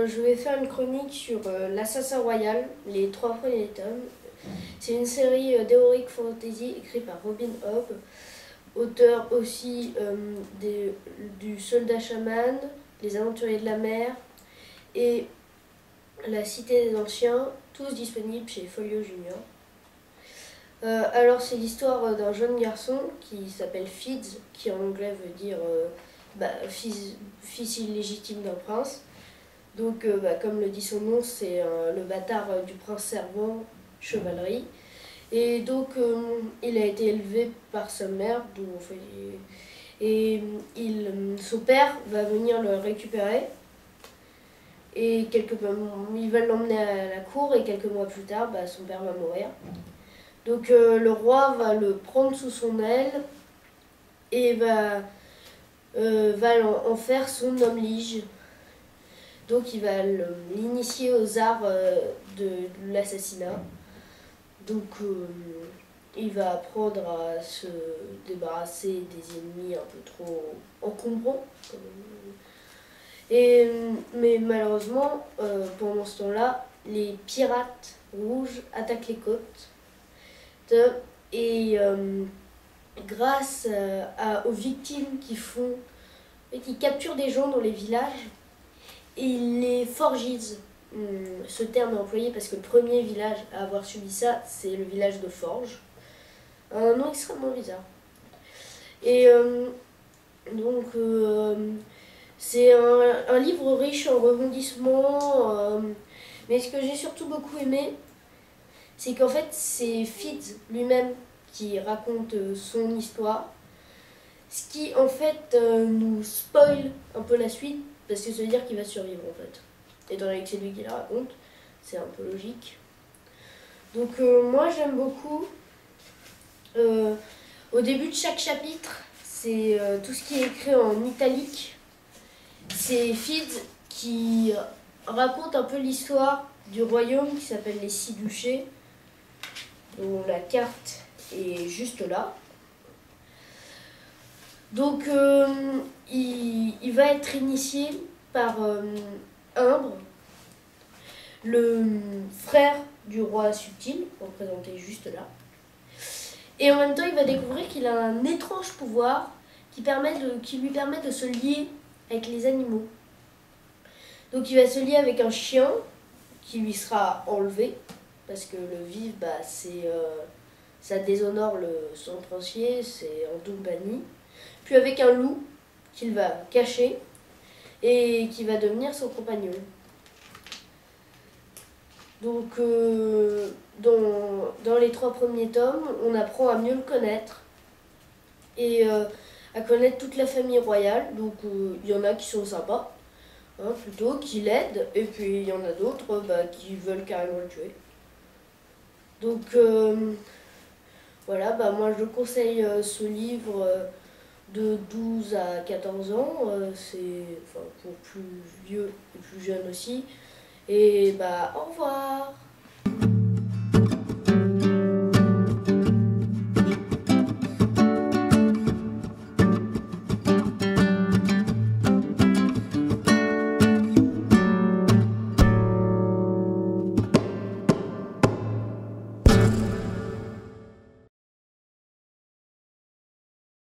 je vais faire une chronique sur l'Assassin Royal, les 3 premiers tomes. C'est une série d'Heroic Fantasy écrite par Robin Hobb, auteur aussi du Soldat Chaman, Les Aventuriers de la Mer et La Cité des Anciens, tous disponibles chez Folio Junior. Alors c'est l'histoire d'un jeune garçon qui s'appelle Fitz, qui en anglais veut dire fils illégitime d'un prince. Donc comme le dit son nom, c'est le bâtard du prince servant, chevalerie. Et donc il a été élevé par sa mère, son père va venir le récupérer. Et il va l'emmener à la cour et quelques mois plus tard, son père va mourir. Donc le roi va le prendre sous son aile et va en faire son homme lige. Donc il va l'initier aux arts de l'assassinat. Donc il va apprendre à se débarrasser des ennemis un peu trop encombrants. Mais malheureusement, pendant ce temps-là, les pirates rouges attaquent les côtes. Et grâce aux victimes qui capturent des gens dans les villages, et ils les forgisent. Ce terme est employé parce que le premier village à avoir subi ça, c'est le village de Forges. Un nom extrêmement bizarre. Et donc, c'est un livre riche en rebondissements. Mais ce que j'ai surtout beaucoup aimé, c'est qu'en fait, c'est Fitz lui-même qui raconte son histoire. Ce qui, en fait, nous spoil un peu la suite, parce que ça veut dire qu'il va survivre, en fait. Étant donné que c'est lui qui la raconte, c'est un peu logique. Donc, moi, j'aime beaucoup. Au début de chaque chapitre, c'est tout ce qui est écrit en italique. C'est Fitz qui raconte un peu l'histoire du royaume qui s'appelle les 6 duchés, dont la carte est juste là. Donc il va être initié par Imbre, le frère du roi subtil, représenté juste là. Et en même temps, il va découvrir qu'il a un étrange pouvoir qui lui permet de se lier avec les animaux. Donc il va se lier avec un chien qui lui sera enlevé, parce que le vivre, ça déshonore son princier, c'est en tout banni. Puis avec un loup qu'il va cacher et qui va devenir son compagnon. Donc dans les 3 premiers tomes, on apprend à mieux le connaître et à connaître toute la famille royale. Donc il y en a qui sont sympas, plutôt, qui l'aident, et puis il y en a d'autres qui veulent carrément le tuer. Donc voilà, moi je conseille ce livre de 12 à 14 ans, c'est pour plus vieux et plus jeunes aussi. Et au revoir.